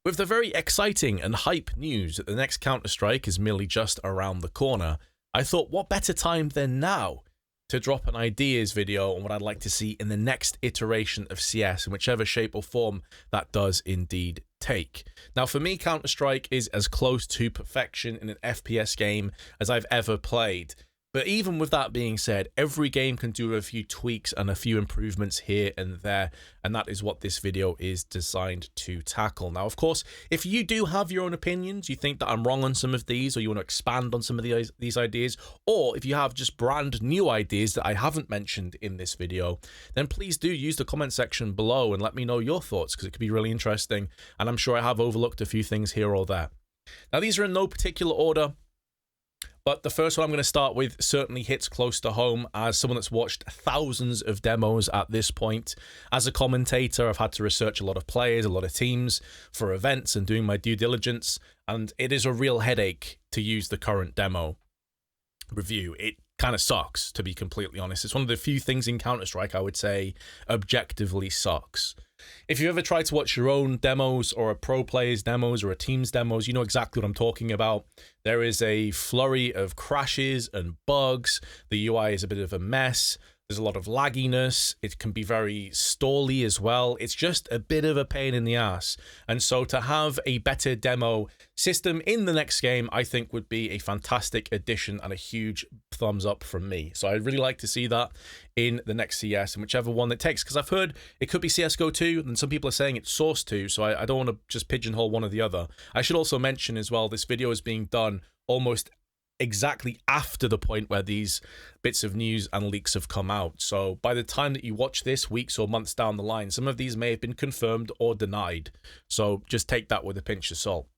With the very exciting and hype news that the next Counter-Strike is merely just around the corner, I thought what better time than now to drop an ideas video on what I'd like to see in the next iteration of CS in whichever shape or form that does indeed take. Now for me, Counter-Strike is as close to perfection in an FPS game as I've ever played. But even with that being said, every game can do a few tweaks and a few improvements here and there, and that is what this video is designed to tackle. Now, of course, if you do have your own opinions, you think that I'm wrong on some of these, or you want to expand on some of these ideas, or if you have just brand new ideas that I haven't mentioned in this video, then please do use the comment section below and let me know your thoughts, because it could be really interesting, and I'm sure I have overlooked a few things here or there. Now, these are in no particular order, but the first one I'm going to start with certainly hits close to home as someone that's watched thousands of demos at this point. As a commentator, I've had to research a lot of players, a lot of teams for events and doing my due diligence, and it is a real headache to use the current demo review. It kind of sucks, to be completely honest. It's one of the few things in Counter-Strike I would say objectively sucks. If you ever tried to watch your own demos or a pro player's demos or a team's demos, you know exactly what I'm talking about. There is a flurry of crashes and bugs. The UI is a bit of a mess. There's a lot of lagginess. It can be very stally as well. It's just a bit of a pain in the ass. And so to have a better demo system in the next game, I think would be a fantastic addition and a huge thumbs up from me. So I'd really like to see that in the next CS and whichever one it takes, because I've heard it could be CSGO 2 and some people are saying it's Source 2, so I don't want to just pigeonhole one or the other. I should also mention as well, this video is being done almost exactly after the point where these bits of news and leaks have come out. So by the time that you watch this, weeks or months down the line, some of these may have been confirmed or denied. So just take that with a pinch of salt.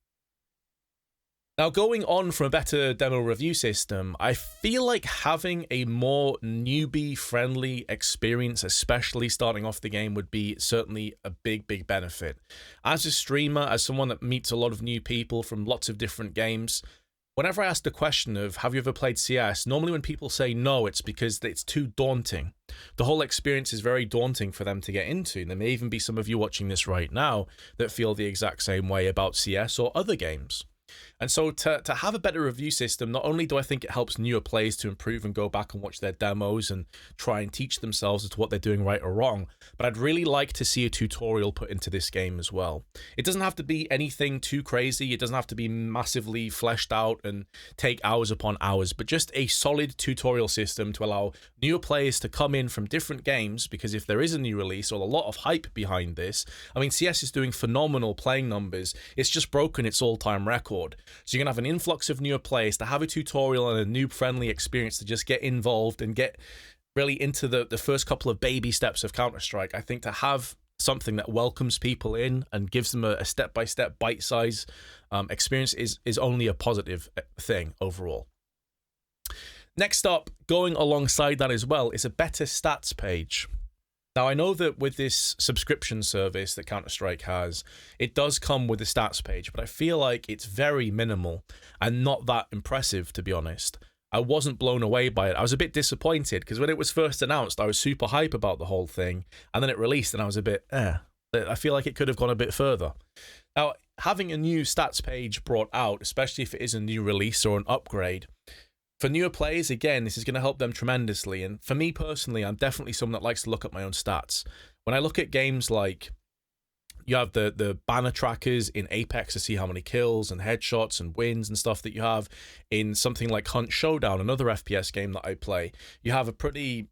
Now, going on from a better demo review system, I feel like having a more newbie-friendly experience, especially starting off the game, would be certainly a big benefit. As a streamer, as someone that meets a lot of new people from lots of different games, whenever I ask the question of, have you ever played CS? Normally when people say no, it's because it's too daunting. The whole experience is very daunting for them to get into. There may even be some of you watching this right now that feel the exact same way about CS or other games. And so to have a better review system, not only do I think it helps newer players to improve and go back and watch their demos and try and teach themselves as to what they're doing right or wrong, but I'd really like to see a tutorial put into this game as well. It doesn't have to be anything too crazy. It doesn't have to be massively fleshed out and take hours upon hours, but just a solid tutorial system to allow newer players to come in from different games, because if there is a new release or a lot of hype behind this, I mean, CS is doing phenomenal playing numbers. It's just broken its all-time record. So you're going to have an influx of newer players to have a tutorial and a noob-friendly experience to just get involved and get really into the first couple of baby steps of Counter-Strike. I think to have something that welcomes people in and gives them a step-by-step, bite-size experience is only a positive thing overall. Next up, going alongside that as well, is a better stats page. Now, I know that with this subscription service that Counter-Strike has, it does come with a stats page, but I feel like it's very minimal and not that impressive, to be honest. I wasn't blown away by it. I was a bit disappointed because when it was first announced, I was super hype about the whole thing, and then it released and I was a bit, I feel like it could have gone a bit further. Now, having a new stats page brought out, especially if it is a new release or an upgrade, for newer players, again, this is going to help them tremendously. And for me personally, I'm definitely someone that likes to look at my own stats. When I look at games like, you have the banner trackers in Apex to see how many kills and headshots and wins and stuff that you have. In something like Hunt Showdown, another FPS game that I play, you have a pretty...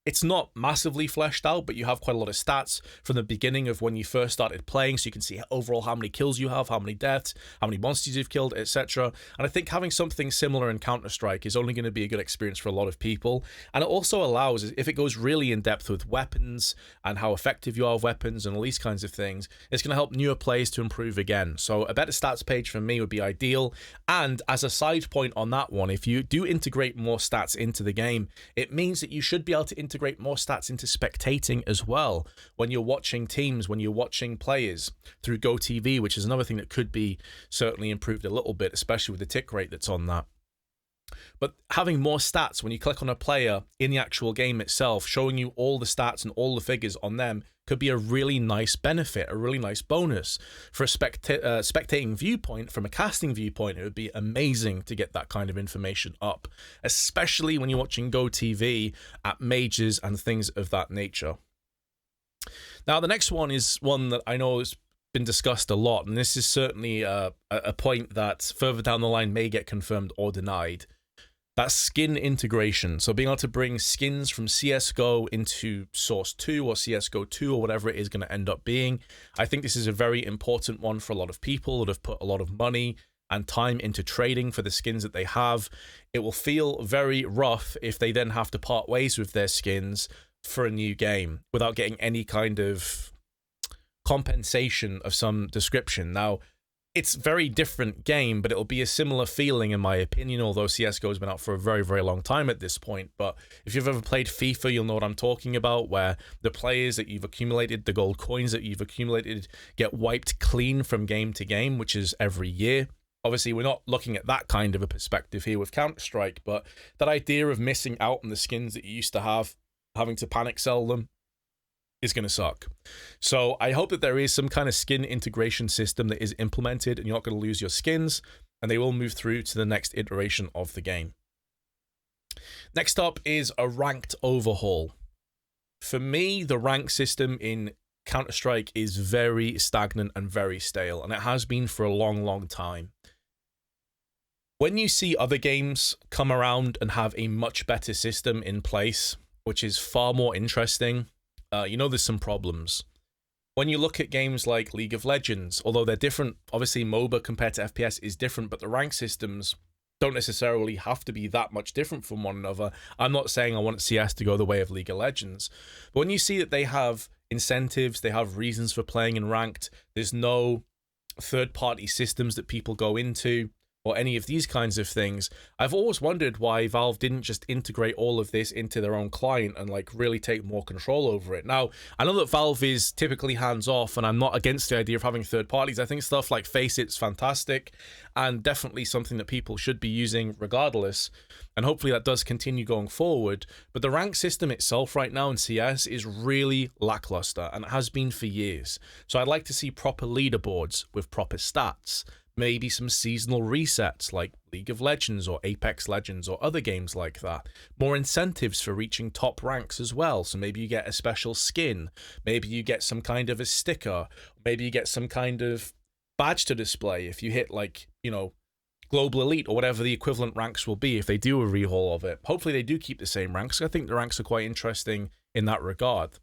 It's not massively fleshed out, but you have quite a lot of stats from the beginning of when you first started playing, so you can see overall how many kills you have, how many deaths, how many monsters you've killed, etc. And I think having something similar in Counter-Strike is only going to be a good experience for a lot of people. And it also allows, if it goes really in depth with weapons and how effective you are with weapons and all these kinds of things, it's going to help newer players to improve again. So a better stats page for me would be ideal. And as a side point on that one, if you do integrate more stats into the game, it means that you should be able to integrate more stats into spectating as well when you're watching teams, when you're watching players through GoTV, which is another thing that could be certainly improved a little bit, especially with the tick rate that's on that. But having more stats when you click on a player in the actual game itself, showing you all the stats and all the figures on them, could be a really nice benefit, a really nice bonus. For a spectating viewpoint, from a casting viewpoint, it would be amazing to get that kind of information up, especially when you're watching GoTV at majors and things of that nature. Now, the next one is one that I know has been discussed a lot, and this is certainly a point that further down the line may get confirmed or denied. That's skin integration. So being able to bring skins from CSGO into Source 2 or CSGO 2 or whatever it is going to end up being. I think this is a very important one for a lot of people that have put a lot of money and time into trading for the skins that they have. It will feel very rough if they then have to part ways with their skins for a new game without getting any kind of compensation of some description. Now, it's a very different game, but it'll be a similar feeling in my opinion, although CSGO has been out for a very, very long time at this point. But if you've ever played FIFA, you'll know what I'm talking about, where the players that you've accumulated, the gold coins that you've accumulated, get wiped clean from game to game, which is every year. Obviously, we're not looking at that kind of a perspective here with Counter-Strike, but that idea of missing out on the skins that you used to have, having to panic sell them, is going to suck. So I hope that there is some kind of skin integration system that is implemented and you're not going to lose your skins, and they will move through to the next iteration of the game. Next up is a ranked overhaul. For me, the rank system in Counter-Strike is very stagnant and very stale, and it has been for a long, long time. When you see other games come around and have a much better system in place, which is far more interesting, you know there's some problems. When you look at games like League of Legends, although they're different, obviously MOBA compared to FPS is different, but the rank systems don't necessarily have to be that much different from one another. I'm not saying I want CS to go the way of League of Legends, but when you see that they have incentives, they have reasons for playing in ranked, there's no third-party systems that people go into, or any of these kinds of things, I've always wondered why Valve didn't just integrate all of this into their own client and like really take more control over it. Now, I know that Valve is typically hands-off, and I'm not against the idea of having third parties. I think stuff like Faceit fantastic and definitely something that people should be using regardless, and hopefully that does continue going forward. But the rank system itself right now in CS is really lackluster, and it has been for years. So I'd like to see proper leaderboards with proper stats, maybe some seasonal resets like League of Legends or Apex Legends or other games like that. More incentives for reaching top ranks as well. So maybe you get a special skin, maybe you get some kind of a sticker, maybe you get some kind of badge to display if you hit, like, you know, Global Elite or whatever the equivalent ranks will be if they do a rehaul of it. Hopefully they do keep the same ranks. I think the ranks are quite interesting in that regard.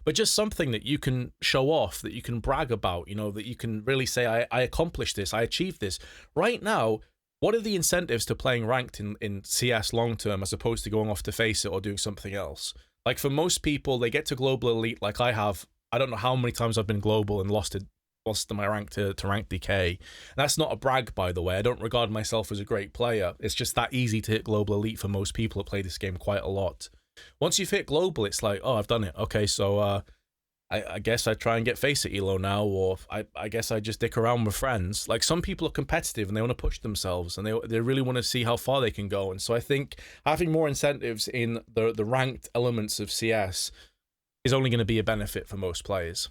But just something that you can show off, that you can brag about, you know, that you can really say, I accomplished this, I achieved this. Right now, what are the incentives to playing ranked in CS long term as opposed to going off to Faceit or doing something else? Like for most people, they get to Global Elite like I have. I don't know how many times I've been global and lost my rank to rank decay. And that's not a brag, by the way. I don't regard myself as a great player. It's just that easy to hit Global Elite for most people that play this game quite a lot. Once you've hit global, it's like, oh, I've done it. Okay, so I guess I try and get Faceit elo now, or I guess I just dick around with friends. Like, some people are competitive and they want to push themselves and they really want to see how far they can go. And so I think having more incentives in the ranked elements of CS is only going to be a benefit for most players.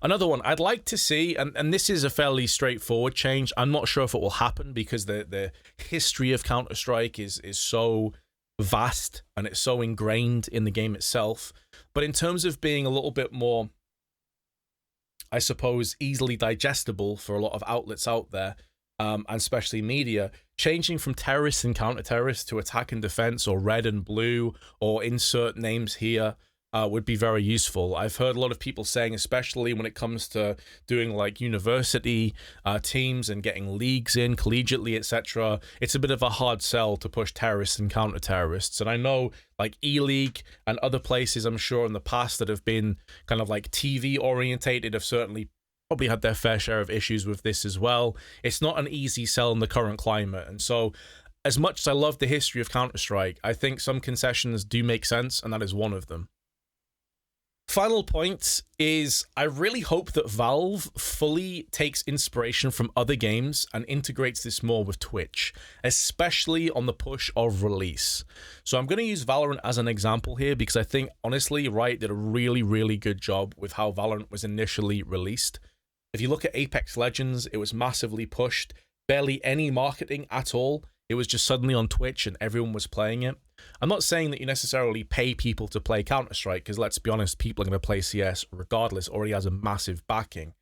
Another one I'd like to see, and this is a fairly straightforward change. I'm not sure if it will happen because the history of Counter-Strike is so vast and it's so ingrained in the game itself. But in terms of being a little bit more, I suppose, easily digestible for a lot of outlets out there, and especially media, changing from terrorists and counter-terrorists to attack and defense or red and blue or insert names here would be very useful. I've heard a lot of people saying, especially when it comes to doing like university teams and getting leagues in collegiately, etc., it's a bit of a hard sell to push terrorists and counter-terrorists. And I know like E-League and other places, I'm sure in the past that have been kind of like TV orientated have certainly probably had their fair share of issues with this as well. It's not an easy sell in the current climate. And so as much as I love the history of Counter-Strike, I think some concessions do make sense, and that is one of them. Final point is I really hope that Valve fully takes inspiration from other games and integrates this more with Twitch, especially on the push of release. So I'm going to use Valorant as an example here because I think, honestly, Riot did a really, really good job with how Valorant was initially released. If you look at Apex Legends, it was massively pushed, barely any marketing at all. It was just suddenly on Twitch and everyone was playing it. I'm not saying that you necessarily pay people to play Counter-Strike, because let's be honest, people are going to play CS regardless, already has a massive backing.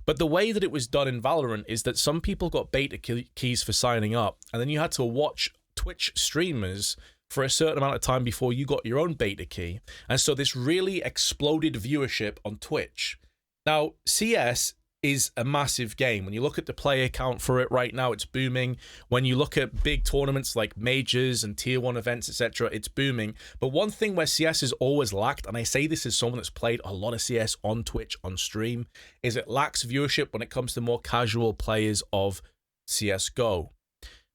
But the way that it was done in Valorant is that some people got beta keys for signing up, and then you had to watch Twitch streamers for a certain amount of time before you got your own beta key. And so this really exploded viewership on Twitch. Now, CS is a massive game. When you look at the player count for it right now, it's booming. When you look at big tournaments like majors and tier 1 events, etc., it's booming. But one thing where CS has always lacked, and I say this as someone that's played a lot of CS on Twitch, on stream, is it lacks viewership when it comes to more casual players of CSGO.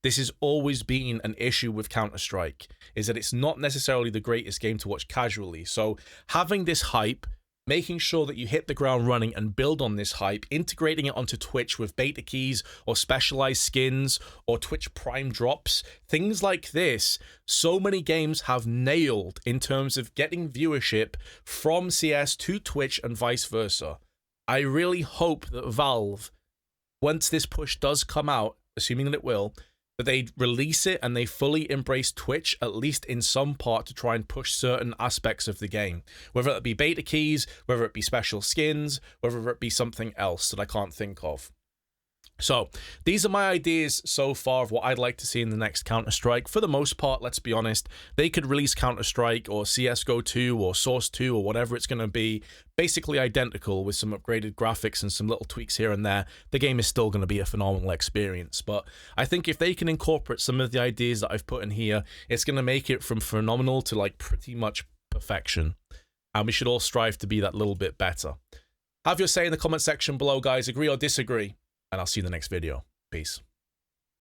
This has always been an issue with Counter-Strike, is that it's not necessarily the greatest game to watch casually. So having this hype, making sure that you hit the ground running and build on this hype, integrating it onto Twitch with beta keys or specialized skins or Twitch Prime drops, things like this, so many games have nailed in terms of getting viewership from CS to Twitch and vice versa. I really hope that Valve, once this push does come out, assuming that it will, that they release it and they fully embrace Twitch, at least in some part, to try and push certain aspects of the game. Whether it be beta keys, whether it be special skins, whether it be something else that I can't think of. So, these are my ideas so far of what I'd like to see in the next Counter-Strike. For the most part, let's be honest, they could release Counter-Strike or CSGO 2 or Source 2 or whatever it's going to be, basically identical with some upgraded graphics and some little tweaks here and there. The game is still going to be a phenomenal experience. But I think if they can incorporate some of the ideas that I've put in here, it's going to make it from phenomenal to like pretty much perfection. And we should all strive to be that little bit better. Have your say in the comment section below, guys. Agree or disagree? And I'll see you in the next video. Peace.